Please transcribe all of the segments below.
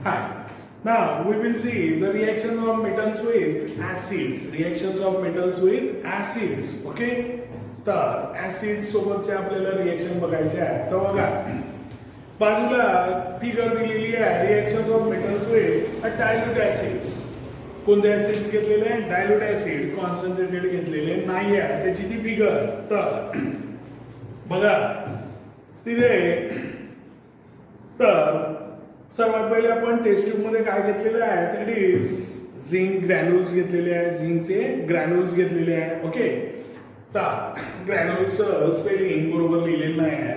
Hi. Now we will see the reaction of metals with acids. Reactions of metals with acids. Okay. तर acid सोबतचे आपल्याला reaction बघायचे आहे. तर बघा बाजूला फिगर दिलेली आहे reactions of metals with dilute acids. कोणते ऍसिड्स घेतलेले आहे? डायल्यूट ऍसिड कॉन्सन्ट्रेटेड घेतलेले नाही आहे. त्याची ती फिगर. तर बघा तिथे तर सर्वात पहिले आपण टेस्ट ट्यूब मध्ये काय घेतलेलं आहे? दॅट इज झिंक ग्रॅन्युल्स घेतलेले आहे. झिंकचे ग्रॅन्युल्स घेतलेले आहे. ओके. तर ग्रॅन्युल्स स्पेलिंग बरोबर लिहिलेलं नाही आहे.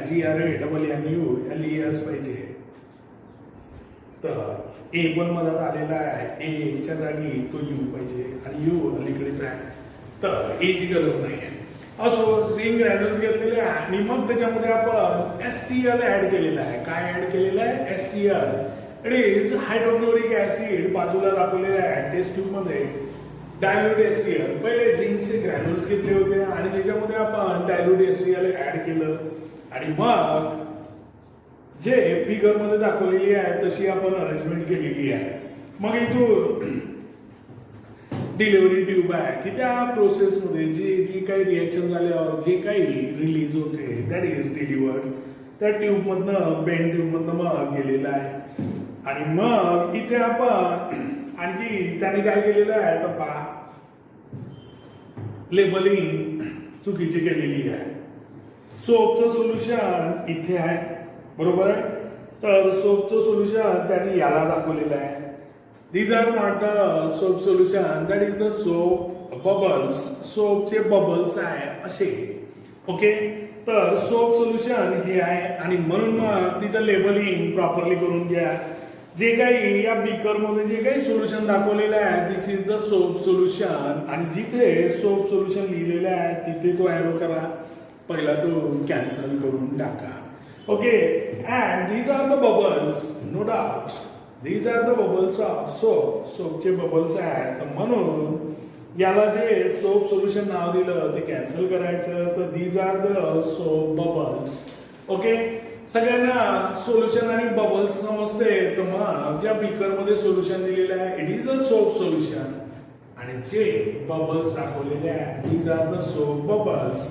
GRANULES पाहिजे. तर ए पण मधात आलेला आहे. ए च्या जागी तो यू पाहिजे आणि यू अलीकडेच आहे. तर ए ची गरज नाही आहे. असो झिंक ग्रॅन्युल्स घेतलेले आहे आणि मग त्याच्यामध्ये आपण HCl ऍड केलेला आहे. काय ऍड केलेलं आहे? HCl. It is hydrochloric acid. बाजूला दाखवलेलं आहे टेस्ट ट्यूब मध्ये डायल्यूट HCl. पहिले झिंकचे ग्रॅन्युल्स घेतले होते आणि त्याच्यामध्ये आपण डायल्यूट HCl ऍड केलं आणि मग जे फिगर मध्ये दाखवलेली आहे तशी आपण अरेंजमेंट केलेली आहे. मग इथून डिलिव्हरी ट्यूब आहे की त्या प्रोसेसमध्ये जी काही रिएक्शन झाल्यावर जे काही रिलीज होते दॅट इज डिलिव्हर्ड. त्या ट्यूबमधनं बेन ट्यूबमधनं मग गेलेलं आहे आणि मग इथे आपण आणखी त्याने काय केलेलं आहे तर पहा लेबलिंग चुकीची केलेली आहे. सोपचं सोल्युशन इथे आहे. बरोबर आहे. तर सोपचं सोल्युशन त्याने याला दाखवलेलं आहे. These are not the soap solution, that is the soap bubbles. सोपचे बबल्स आहे असे. ओके. तर सोप सोल्युशन हे आहे आणि म्हणून मग तिथं लेबलिंग प्रॉपरली करून घ्या. जे काही या बीकर मध्ये जे काही सोल्युशन दाखवलेलं आहे दिस इज द सोप सोल्युशन आणि जिथे सोप सोल्युशन लिहिलेलं आहे तिथे तो एरो करा. पहिला तो कॅन्सल करून टाका. Okay. And these are the bubbles, no doubt. These are the bubbles of soap. सोपचे बबल्स आहेत. म्हणून याला जे सोप सोल्युशन नाव दिलं ते कॅन्सल करायचं. तर these are the soap bubbles. Okay. सगळ्यांना सोल्युशन आणि बबल्स समजते. तर मग ज्या बीकर मध्ये सोल्युशन दिलेलं आहे it is a soap solution आणि जे बबल्स दाखवलेले आहेत these are the soap bubbles.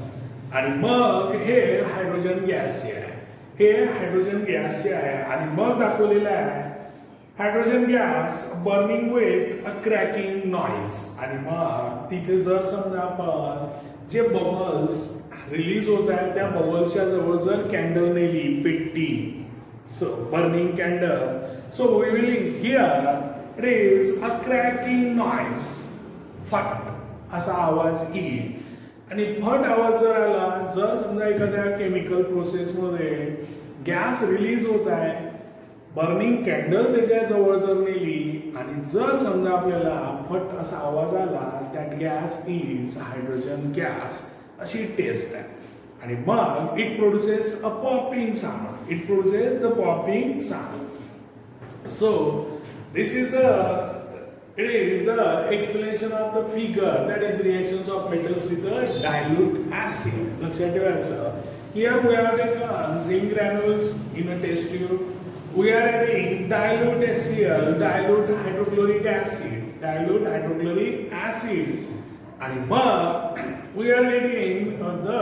आणि मग हे हायड्रोजन गॅसचे आहे. हे हायड्रोजन गॅसचे आहे आणि मग दाखवलेलं आहे hydrogen gas burning with a cracking noise. आणि मग तिथे जर समजा आपण जे बबल्स रिलीज होत आहे त्या बबल्सच्या जवळ जर कॅन्डल नेली पेट्टी so burning candle so we will hear it is a cracking noise. फट असा आवाज येईल आणि फट आवाज जर आला जर समजा एखाद्या केमिकल प्रोसेसमध्ये गॅस रिलीज होत आहे बर्निंग कॅन्डल त्याच्या जवळ जर नेली आणि जर समजा आपल्याला फट असा आवाज आला that gas is hydrogen gas अशी टेस्ट आहे. आणि मग it produces a popping sound. It produces the popping sound. So this is it is the explanation of the figure that is reactions of metals with a dilute acid. लक्षात ठेवायचं. Here we are taking zinc granules in a test tube. We are adding dilute HCl, dilute hydrochloric acid, and we are adding the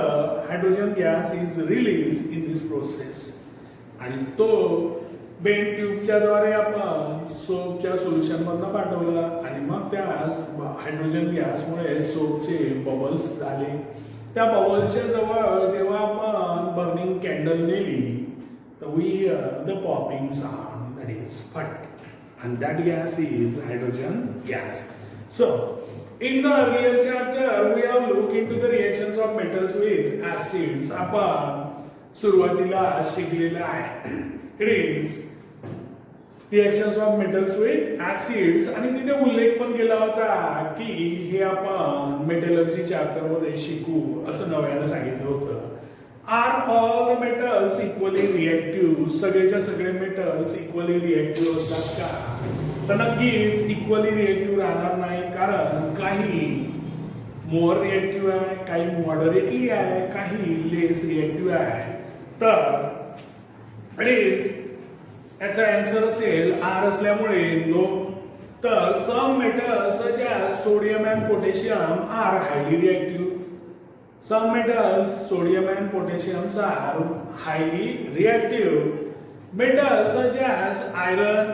hydrogen gas is released in this process. आणि तो बेन ट्यूबच्या द्वारे आपण सोपच्या solution मधनं पाठवला आणि मग त्या hydrogen गॅसमुळे सोपचे bubbles झाले. त्या बबल्सच्या जवळ जेव्हा आपण बर्निंग कॅन्डल नेली तर we hear the popping sound that is fat and that gas is hydrogen gas. So in the earlier chapter we have looked into the reactions of metals with acids. आपण सुरुवातीला शिकलेलं आहे it is reactions of metals with acids आणि तिथे उल्लेख पण केला होता की हे आपण मेटलर्जी चॅप्टर मध्ये शिकू असं नव्यानं सांगितलं होतं. Are all the metals equally reactive? सगळेच्या सगळे मेटल्स इक्वली रिएक्टिव्ह असतात का? तर नक्कीच इक्वली रिएक्टिव्ह राहणार नाही. कारण काही मोर रिएक्टिव्ह आहे, काही मॉडरेटली आहे, काही लेस रिएक्टिव्ह आहे. तर इट इज याचा आन्सर असेल आर असल्यामुळे नो. तर some metals such as sodium and potassium are highly reactive. Some metals sodium and potassium are highly reactive. Metals such as iron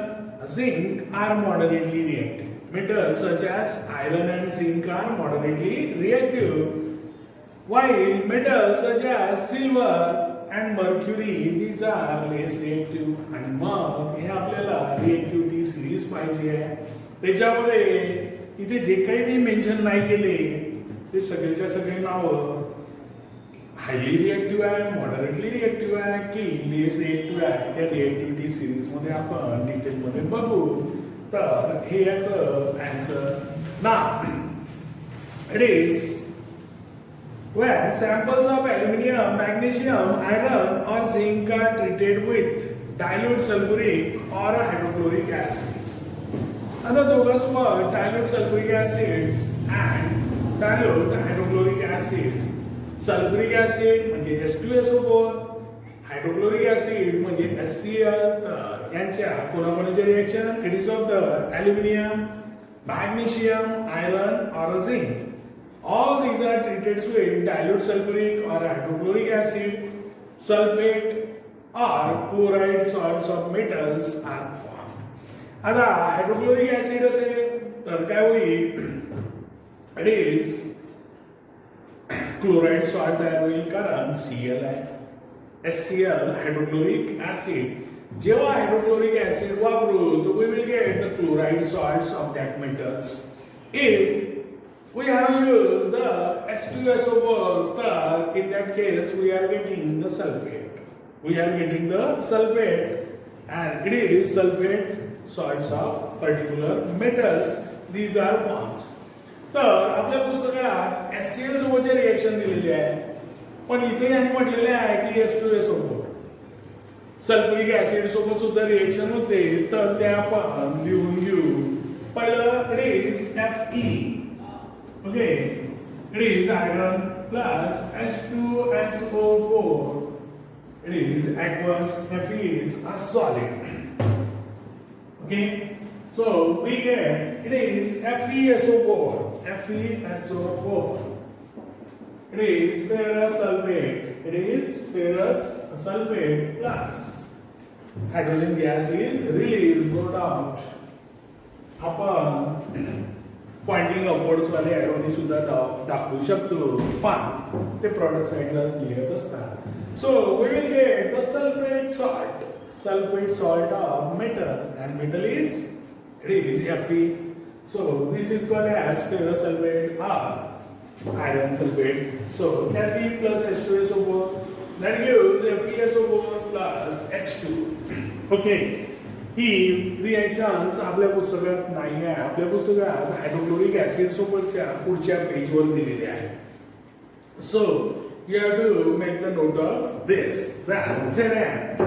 zinc are moderately reactive. Metals such as iron and zinc are moderately reactive, while metals such as silver and mercury these are less reactive. आणि मग हे आपल्याला रिएक्टिव्हिटी series पाहिजे आहे. त्याच्यामध्ये इथे जे काही मी मेन्शन नाही केले ते सगळेच्या सगळे नावं हायली रिएक्टिव्ह आहे, मॉडरेटली रिएक्टिव्ह आहे की लेस रिएक्टिव्ह आहे त्या रिएक्टिव्हिटी सिरीज मध्ये आपण डिटेलमध्ये बघू. तर हे याचं answer. Now it is when samples of aluminum, magnesium, iron or zinc are treated with dilute sulfuric or hydrochloric acids. आता दोघांसोबत dilute sulfuric acids and dilute hydrochloric acids. Sulfuric acid म्हणजे H2SO4, हायड्रोक्लोरिक ऍसिड म्हणजे HCl. तर यांच्या कोणाकोणाचे reaction it is of the aluminium, magnesium, iron और zinc. All these are treated with dilute sulfuric or hydrochloric acid, sulfate or chloride salts of metals are formed. आता hydrochloric acid असेल तर काय होईल? इट इज क्लोराइड सॉल्ट तयार होईल कारण Cl आहे. HCl hydrochloric acid. जेव्हा हायड्रोक्लोरिक ऍसिड वापरू तो we will get the chloride salts of that metals. If we have used the H2SO4, in that case we are getting the sulfate. We are getting the sulfate and it is sulfate salts of particular metals. These are forms. तर आपल्या पुस्तकात HCl सोबतचे reaction दिलेले आहे पण इथे यांनी म्हटलेले आहे की H2SO4 सल्फ्युरिक ऍसिड सोबत सुद्धा रिएक्शन होते तर ते आपण लिहून घेऊ. पहिलं it is Fe. Okay, it is iron plus H2SO4. It is aqueous. Fe is a solid. Okay, so we get it is FeSO4. FeSO4. It is ferrous sulfate. It is ferrous sulfate plus hydrogen gas is released, no doubt. आपण pointing upwards वाले एरोनी सुद्धा दाखवू शकतो पण ते product साइडला लिहित असतात. So we will get the sulphate salt of metal and metal is it is Fe. So this is called as ferrous sulfate or iron sulfate. So Fe plus H2SO4 that gives FeSO4 plus H2. Okay, he reactions आपल्या पुस्तकात नाही आहे. आपल्या पुस्तकात hydrochloric acid सोबतच्या पुढच्या पेजवर दिलेले आहे. So you have to make the note of this. Then Zn.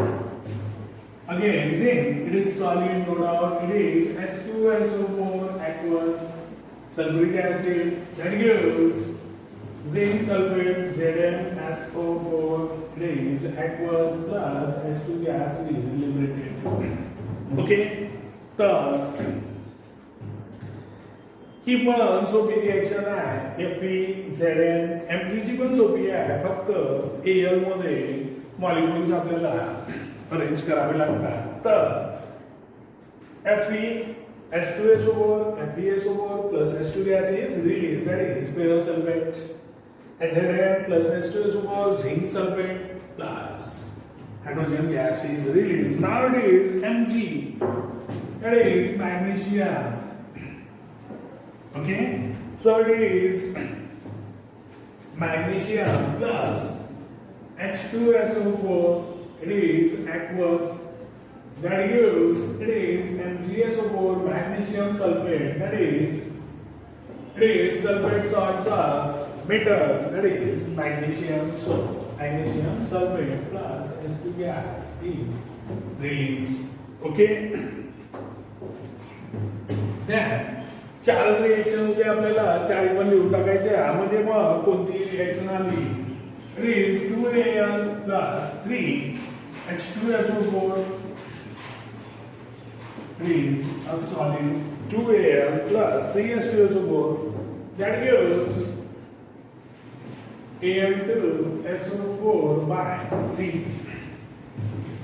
Again, zinc, it is solid, no doubt. It is H2SO4 aqueous sulfuric acid that gives zinc sulfate ZnSO4. It is aqueous plus H2 gas is liberated. Okay, तर ही पण सोपी reaction आहे. FeZn Mg ची पण सोपी आहे. फक्त Al मध्ये मॉलिक्युल्स आपल्याला अरेंज करावे लागतात. तर Fe H2SO4 FeSO4 plus H2 gas is released, that is ferrous sulfate. Zn plus H2SO4 zinc sulfate plus hydrogen gas is released. Now it is Mg, that is magnesium. Okay, so it is magnesium plus H2SO4. It is aqueous that gives it is MgSO4 magnesium sulfate, that is sulfate salts of metal, that is magnesium. So magnesium sulfate plus H2 gas is released. Okay, then चारच reaction होते आपल्याला, चार पण लिहून टाकायच्या. म्हणजे मग कोणती रिएक्शन आली it is 2Al plus 3H2SO4 is a solid 2Al plus 3H2SO4 that gives Al2SO4 by 3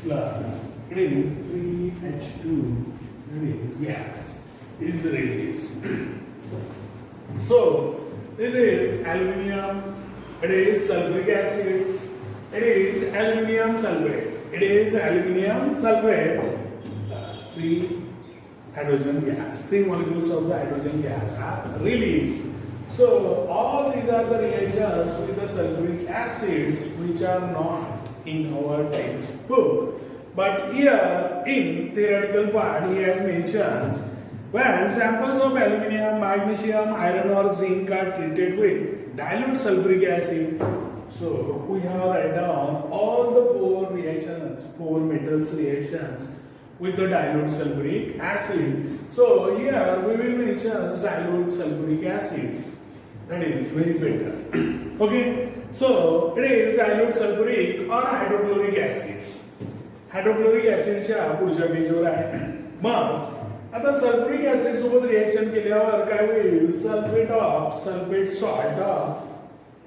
plus it is 3H2 that is gas is released. So this is aluminium, it is sulfuric acids, it is aluminium sulfate, it is aluminium sulfate plus 3 hydrogen gas, 3 molecules of the hydrogen gas are released. So all these are the reactions with the sulfuric acids which are not in our textbook. But here in theoretical part he has mentions when samples of aluminium, magnesium, iron or zinc are treated with dilute sulfuric acid. So we have written down all the 4 reactions, 4 metals reactions with the dilute sulfuric acid. So here we will mention dilute sulfuric acids. That is very better. Okay. So it is dilute sulfuric or hydrochloric acids. Hydrochloric ऍसिडच्या पुढच्या पेजवर आहे. मग आता sulphuric acid सोबत reaction केल्यावर काय होईल? Sulphate salt of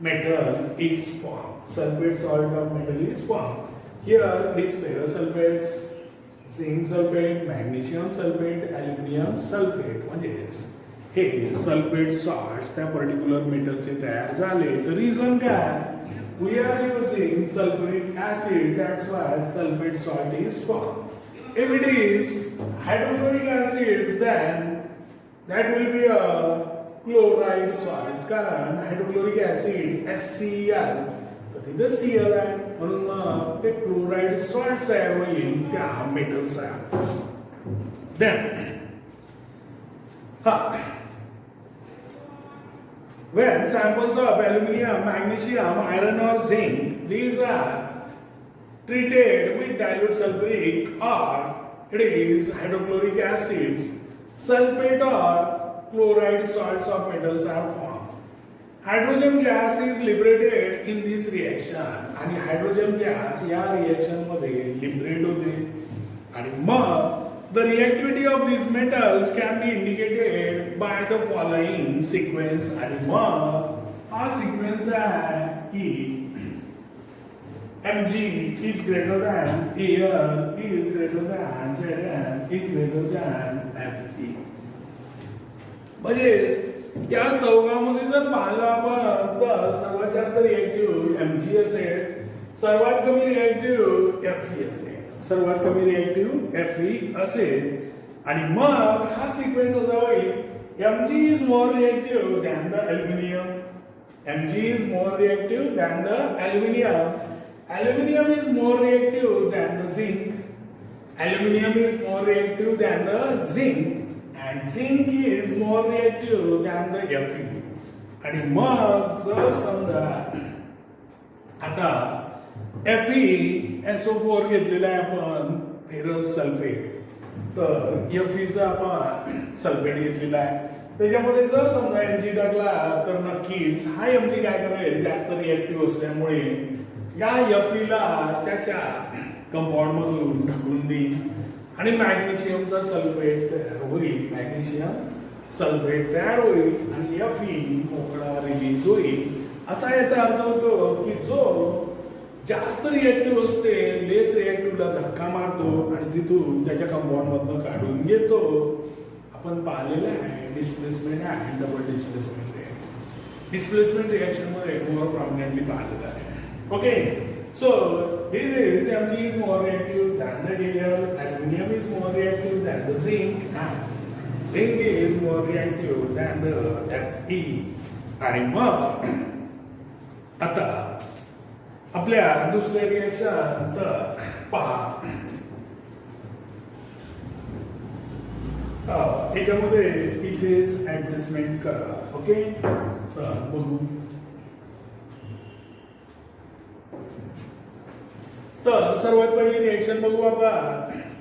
metal is form. Sulphate salt of metal is form. Here it is ferrous sulphates, zinc sulphate, magnesium sulphate, aluminium sulphate म्हणजे हे सल्फेट सॉल्ट्स त्या पर्टिक्युलर मेटलचे तयार झाले. तर रिझन काय? We are using sulfuric acid, that's why sulfate salt is formed. If it is hydrochloric acids, then that will be a chloride salts. कारण hydrochloric acid HCl तर तिथे Cl आहे म्हणून मग ते क्लोराइड सॉल्ट तयार होईल त्या मेटलचा. Then when samples of aluminium, magnesium, iron or zinc, these are treated with dilute sulfuric or it is hydrochloric acids, sulfate or chloride salts of metals are formed. Hydrogen gas is liberated in this reaction आणि hydrogen gas या reaction मध्ये liberate होते आणि मग the reactivity of these metals can be indicated by the following sequence. आणि मग हा sequence आहे की Mg is greater than Al is greater than Zn is greater than Fe. म्हणजे त्या चौघामध्ये जर पाहिलं आपण तर सर्वात जास्त रिएक्टिव्ह Mg असेल, सर्वात कमी रिएक्टिव्ह Fe असेल, सर्वात कमी रिएक्टिव्ह Fe असेल आणि मग हा सिक्वेन्स असा होईल Mg is more reactive than the aluminium, Mg is more reactive than the aluminium, aluminium is more reactive than the zinc, aluminium is more reactive than the zinc and zinc is more reactive than the Fe. आणि मग जर समजा आता FeSO4 घेतलेला आहे आपण ferrous sulphate, तर Fe चा आपण सल्फेट घेतलेला आहे. त्याच्यामध्ये जर समजा Mg टाकला तर नक्कीच हा Mg काय करेल? जास्त रिएक्टिव्ह असल्यामुळे या Fe ला त्याच्या कंपाऊंड मधून ढकलून देईल आणि मॅग्नेशियमचा सल्फेट तयार होईल, मॅग्नेशियम सल्फेट तयार होईल आणि Fe मोकळा रिलीज होईल. असा याचा अर्थ होतो की जो जास्त रिएक्टिव्ह असते लेस रिएक्टिव्हला धक्का मारतो आणि तिथून त्याच्या कंपाऊंड मधनं काढून घेतो. आपण पाहिलेलं आहे डिस्प्लेसमेंट आहे, double displacement reaction. Displacement reaction मध्ये मोर प्रॉमिनेंटली पाहिलेलं आहे. Okay, so this is Mg is more reactive than the Al, aluminum is more reactive than the zinc and zinc is more reactive than the Fe. आणि मग आता आपल्या दुसऱ्या reaction तर पहा याच्यामध्ये इथेच ऍडजस्टमेंट करा. ओके, तर बघू. तर सर्वात पहिली रिएक्शन बघू आपण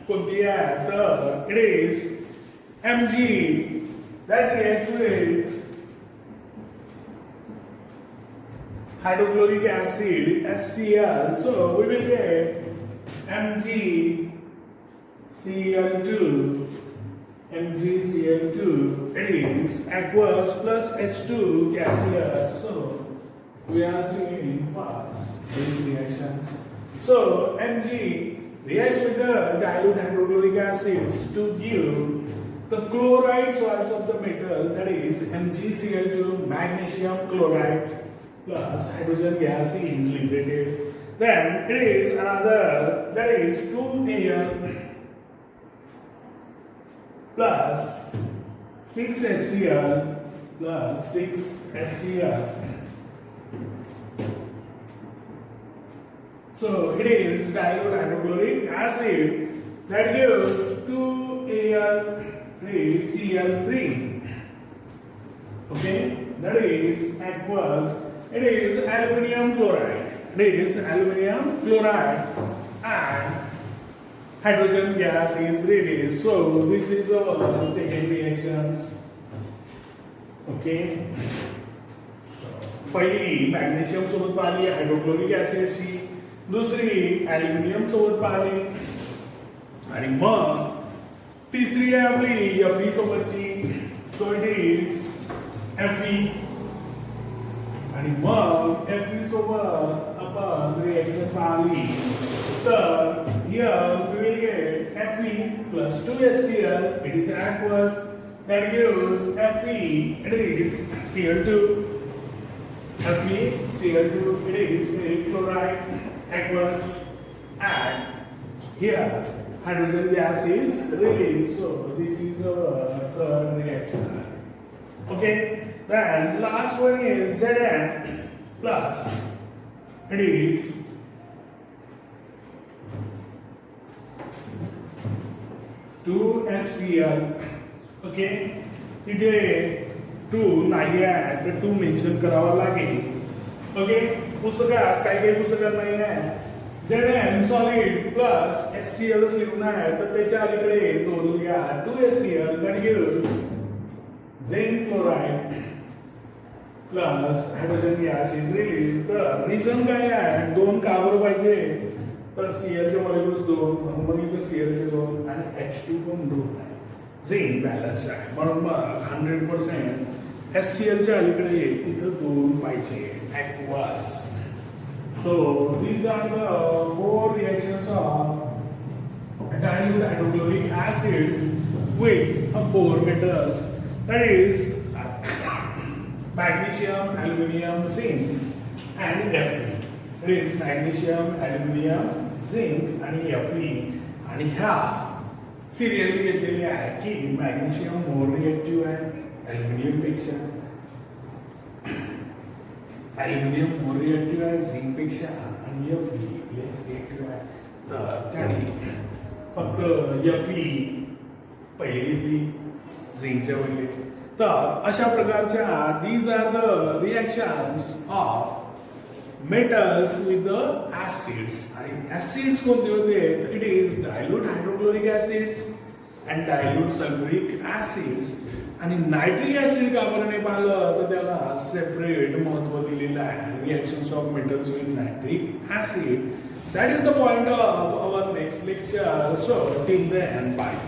कोणती आहे. तर it is Mg that reacts with hydrochloric acid HCl. So we will get MgCl2 MgCl2, it is aqueous plus H2 gaseous. So we are seeing first these reactions. So Mg reacts with the dilute hydrochloric acids to give the chloride salts of the metal, that is MgCl2, magnesium chloride plus hydrogen gas is liberated. Then it is another, that is 2Al plus 6HCl plus 6HCl. So it is dilute hydrochloric acid that gives 2Al3Cl3. Okay, that is aqueous. It is aluminium chloride. It is aluminium chloride and hydrogen gas is released. So this is our second reactions. Okay. So पहिली magnesium सोबत पाहिली hydrochloric ऍसिडची, दुसरी aluminium सोबत पाहिली आणि मग तिसरी आहे आपली Fe सोबतची. सो इट इज Fe आणि मग Fe सोबत आपण रिएक्शन पाहिली तर here we will get Fe plus 2HCl, it is aqueous, that gives Fe, it is Cl2. Fe, Cl2, it is ferric chloride, aqueous, and here hydrogen gas is released. So this is our third reaction. Okay, then last one is Zn plus, it is two HCl. Okay, इथे 2 नाही आहे तर 2 mention करावा लागेल. Okay, पुस्तकात काही काही पुस्तकात नाही आहे. Zn सॉलिड प्लस HCl लिहून आहे तर त्याच्या अलीकडे 2 लिहा 2HCl that gives zinc chloride plus hydrogen gas is release. तर रिझन काय आहे, 2 का बरं पाहिजे तर Cl चे मॉलिक्युल्स 2 म्हणून इथे Cl चे 2 आणि H2 पण 2 आहे. झिंक बॅलन्स आहे म्हणून मग 100% HCl च्या अलीकडे तिथं 2 पाहिजे aqueous. So these are the 4 reactions of dilute hydrochloric acids with 4 metals, that is magnesium, aluminium, zinc and Fe. It is magnesium, aluminium, zinc आणि Fe. आणि ह्या सिरियली घेतलेली आहे की मॅग्नेशियम मोर रिएक्टिव्ह आहे ॲल्युमिनियम पेक्षा, ॲल्युमिनियम मोर रिएक्टिव्ह आहे zinc पेक्षा आणि Fe लेस रिएक्टिव्ह आहे. तर त्याने फक्त Fe पहिले घेतली झिंकच्या पहिले. तर अशा प्रकारच्या these are the reactions of metals with the acids. आणि acids कोणते होते, it is dilute hydrochloric acids and dilute sulfuric acids. आणि नायट्रिक ऍसिड का बरं नाही पाहिलं तर त्याला सेपरेट महत्व दिलेलं आहे. Reactions of metals with nitric acid. That is the point of our next lecture. So till then, bye.